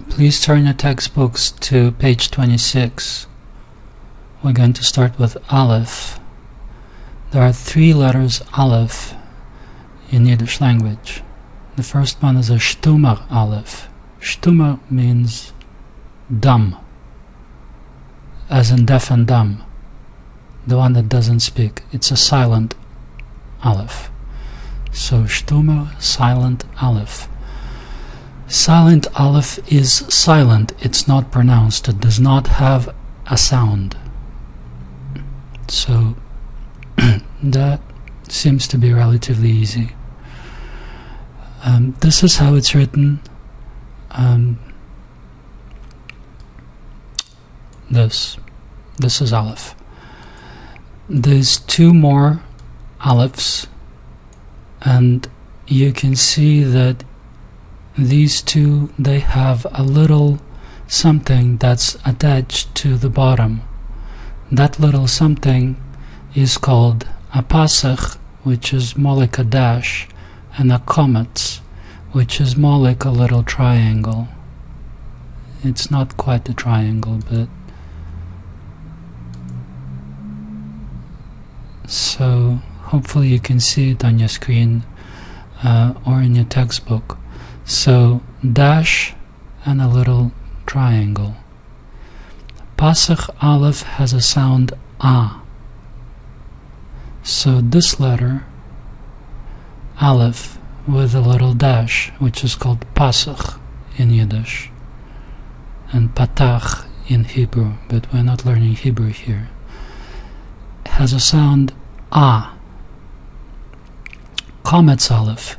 Please turn your textbooks to page 26. We're going to start with Aleph. There are 3 letters Aleph in Yiddish language. The first one is a Shtumer Aleph. Shtumer means dumb, as in deaf and dumb, the one that doesn't speak. It's a silent Aleph. So Shtumer, silent Aleph. Silent Aleph is silent, it's not pronounced, it does not have a sound. So that seems to be relatively easy. This is how it's written. This is Aleph. There's 2 more Alephs, and you can see that these 2, they have a little something that's attached to the bottom. That little something is called a pasach, which is more like a dash, and a kometz, which is more like a little triangle. It's not quite a triangle, but so hopefully you can see it on your screen or in your textbook. So dash and a little triangle. Pasach Aleph has a sound A. So this letter, Aleph, with a little dash, which is called Pasach in Yiddish, and Patach in Hebrew, but we're not learning Hebrew here, has a sound A. Kometz Aleph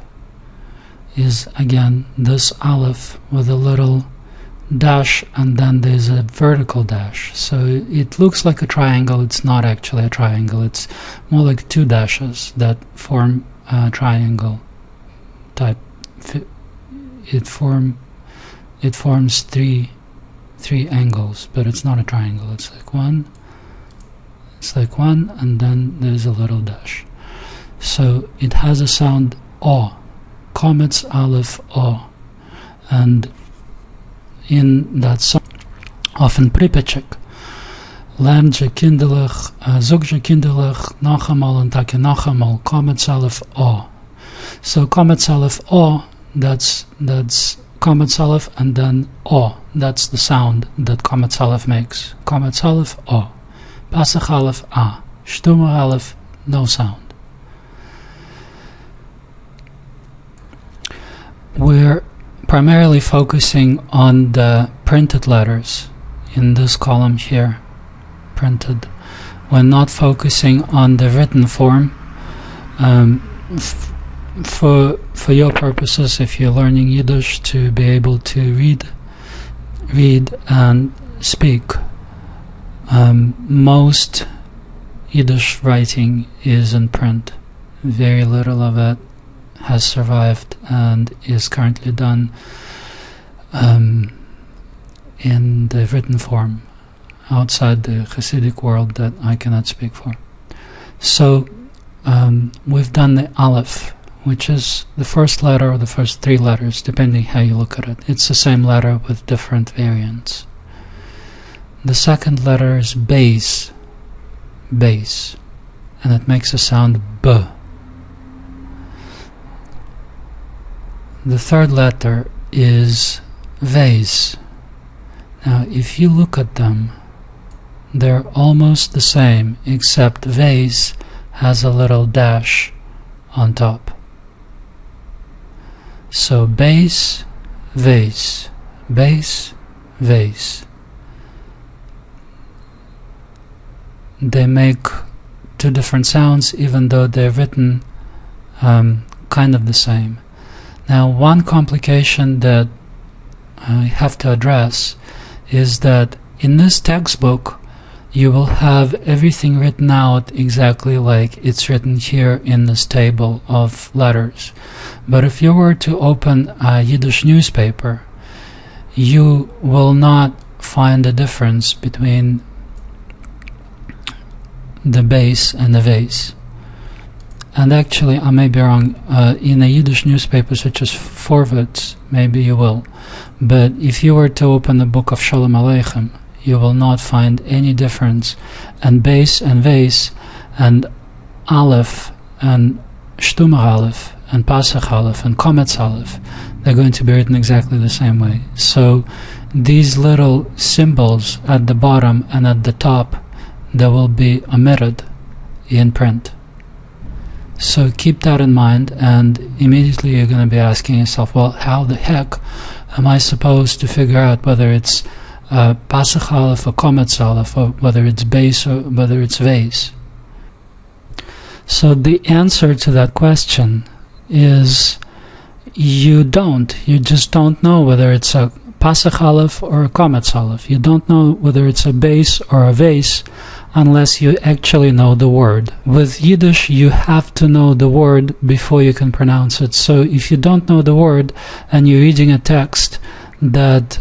is again this Aleph with a little dash, and then there's a vertical dash. So it looks like a triangle. It's not actually a triangle. It's more like 2 dashes that form a triangle type. It forms 3 angles, but it's not a triangle. It's like one, and then there's a little dash. So it has a sound O. Kometz Aleph O. And in that song, often Pripetchik, lernt je kinderlich, zoek je kinderlich, noch einmal und take noch einmal, Kometz Aleph O. So Kometz Aleph O, that's Kometz Aleph, and then O, that's the sound that Kometz Aleph makes. Kometz Aleph O. Pasach Aleph A. Shtumer Aleph, no sound. We're primarily focusing on the printed letters in this column here, printed. We're not focusing on the written form. For your purposes, if you're learning Yiddish, to be able to read and speak, most Yiddish writing is in print. Very little of it has survived and is currently done in the written form outside the Hasidic world that I cannot speak for. So we've done the Aleph, which is the first letter or the first 3 letters, depending how you look at it. It's the same letter with different variants. The second letter is Base, and it makes a sound B. The third letter is Vase. Now if you look at them, they're almost the same, except Vase has a little dash on top. So base, vase, base, vase. They make 2 different sounds, even though they're written kind of the same. Now, one complication that I have to address is that in this textbook you will have everything written out exactly like it's written here in this table of letters. But if you were to open a Yiddish newspaper, you will not find a difference between the base and the vase. And actually, I may be wrong, in a Yiddish newspaper such as forwards, maybe you will. But if you were to open the book of Shalom Aleichem, you will not find any difference. And Base and Vase and Aleph and Shtumar Aleph and Pasach Aleph and Kometz Aleph, they're going to be written exactly the same way. So these little symbols at the bottom and at the top, they will be omitted in print. So keep that in mind, and immediately you're going to be asking yourself, well, how the heck am I supposed to figure out whether it's Pasach Aleph or Kometz Aleph, or whether it's Base or whether it's Vase? So the answer to that question is you just don't know whether it's a Pasach Aleph or a Kometz Aleph. You don't know whether it's a Base or a Vase unless you actually know the word. With Yiddish, you have to know the word before you can pronounce it. So if you don't know the word and you're reading a text that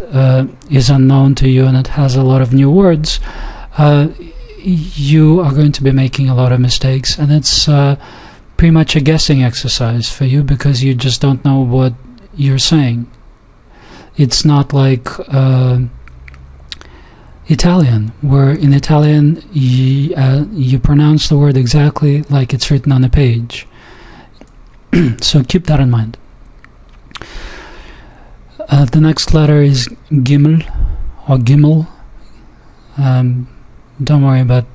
is unknown to you and it has a lot of new words, you are going to be making a lot of mistakes, and it's pretty much a guessing exercise for you because you just don't know what you're saying. It's not like Italian, where in Italian you pronounce the word exactly like it's written on a page. So keep that in mind. The next letter is Gimmel or Gimmel. Don't worry about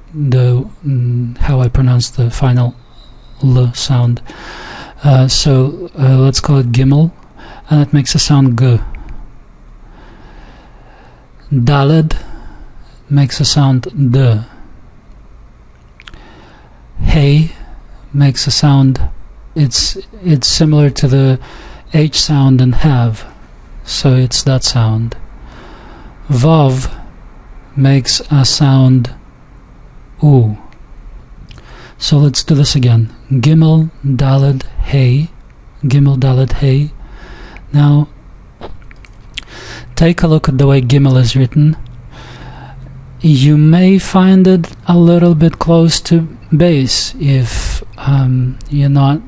how I pronounce the final L sound. So let's call it Gimmel, and it makes a sound G. Daled makes a sound D. Hey makes a sound, it's similar to the H sound in have, so it's that sound. Vav makes a sound U. So let's do this again. Gimmel, Daled, Hey. Gimmel, Daled, Hey. Now take a look at the way Gimmel is written. You may find it a little bit close to Base if you're not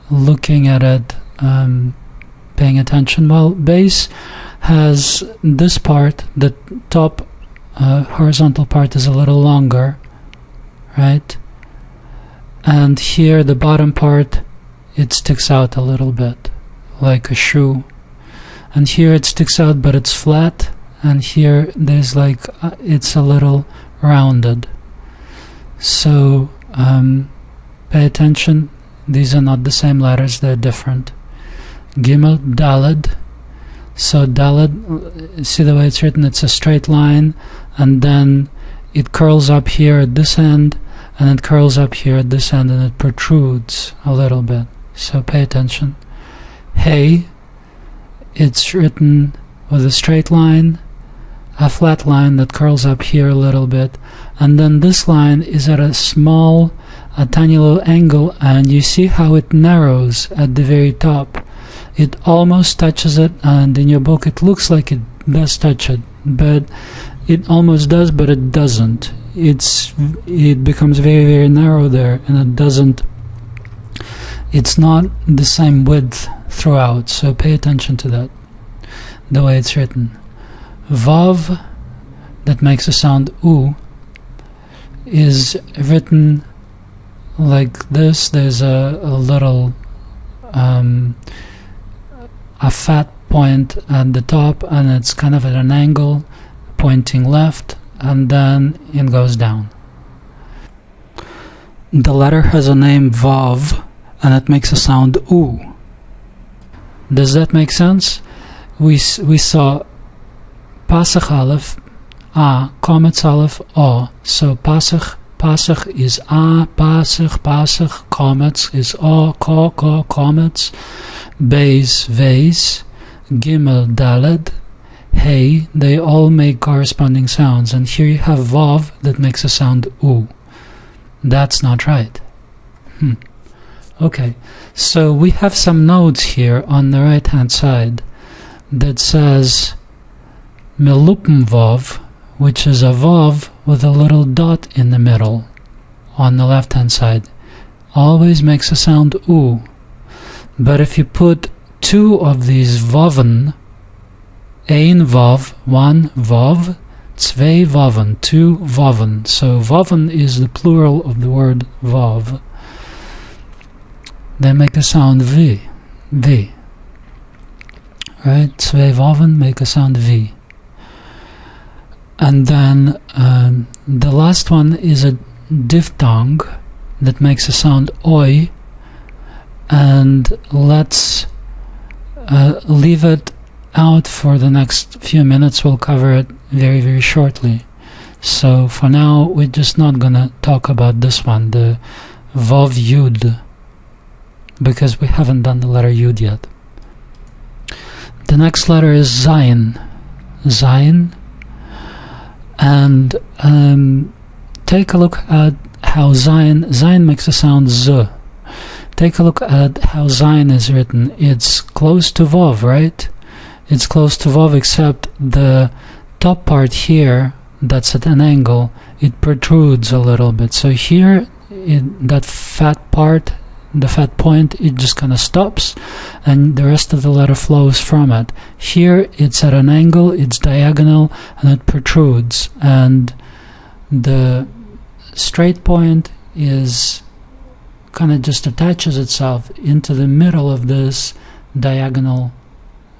looking at it, paying attention. Well, Base has this part, the top horizontal part is a little longer, right? And here the bottom part, it sticks out a little bit, like a shoe. And here it sticks out, but it's flat. And here there's like it's a little rounded. So pay attention, these are not the same letters, they're different. Gimmel, Daled. So Daled, see the way it's written, it's a straight line, and then it curls up here at this end, and it curls up here at this end, and it protrudes a little bit. So pay attention. Hey, it's written with a straight line, a flat line that curls up here a little bit, and then this line is at a tiny little angle, and you see how it narrows at the very top. It almost touches it, and in your book it looks like it does touch it, but it almost does, but it doesn't. It becomes very, very narrow there, and it's not the same width throughout, so pay attention to that, the way it's written. Vav, that makes a sound U, is written like this. There's a little a fat point at the top, and it's kind of at an angle pointing left, and then it goes down. The letter has a name Vav, and it makes a sound U. Does that make sense? We saw Pasach Aleph, A, Kometz Aleph, O. So Pasach is A, Pasach, Kometz is O, Ko, Kometz, Base, Vase, Gimmel, Daled, Hey, they all make corresponding sounds, and here you have Vav that makes a sound U. That's not right. Okay, so we have some notes here on the right hand side that says Melupen Vav, which is a Vav with a little dot in the middle on the left hand side, always makes a sound U. But if you put two of these Vaven, ein Vav, one Vav, zwei Vaven, two Vaven. So Vaven is the plural of the word Vav. They make a sound V. V. Right? Zwei Vaven make a sound V. And then the last one is a diphthong that makes a sound Oi. And let's leave it out for the next few minutes. We'll cover it very, very shortly. So for now, we're just not gonna talk about this one, the Vav Yud, because we haven't done the letter Yud yet. The next letter is Zayin. Zayin. And take a look at how Zayin makes a sound Z. Take a look at how Zayin is written. It's close to Vav, right? It's close to Vav, except the top part here, that's at an angle, it protrudes a little bit. So here, that fat part, the fat point, it just kind of stops, and the rest of the letter flows from it. Here, it's at an angle, it's diagonal, and it protrudes. And the straight point is kind of just attaches itself into the middle of this diagonal,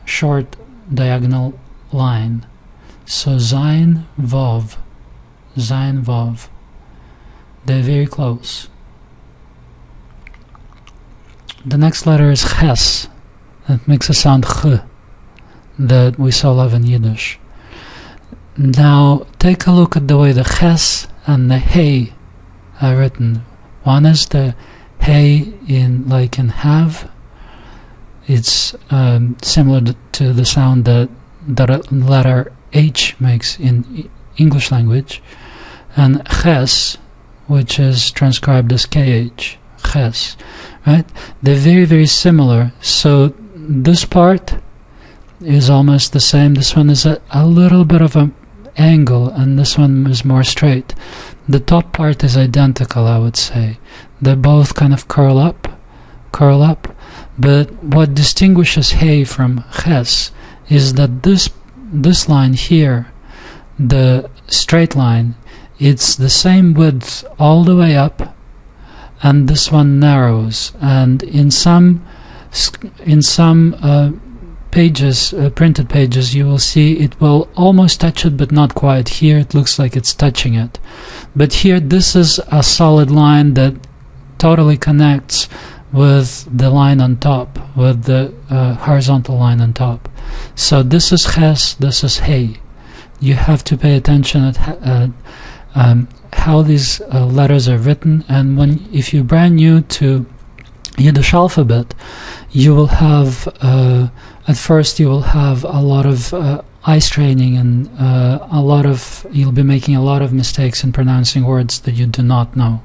short diagonal line. So Zayin Vav, Zayin Vav, they're very close. The next letter is Ches. That makes a sound Ch that we so love in Yiddish. Now take a look at the way the Ches and the Hey are written. One is the Hey in have. It's similar to the sound that letter H makes in English language, and Ches, which is transcribed as KH, Ches, right? They're very, very similar. So this part is almost the same. This one is a little bit of an angle, and this one is more straight. The top part is identical, I would say. They both kind of curl up, but what distinguishes Hey from Ches is that this line here, the straight line, it's the same width all the way up, and this one narrows. And in some pages, printed pages, you will see it will almost touch it, but not quite. Here it looks like it's touching it, but here this is a solid line that totally connects with the line on top, with the horizontal line on top. So this is Ches, this is Hey. You have to pay attention at how these letters are written, and if you're brand new to Yiddish alphabet, you will have at first you will have a lot of eyes training, and you'll be making a lot of mistakes in pronouncing words that you do not know.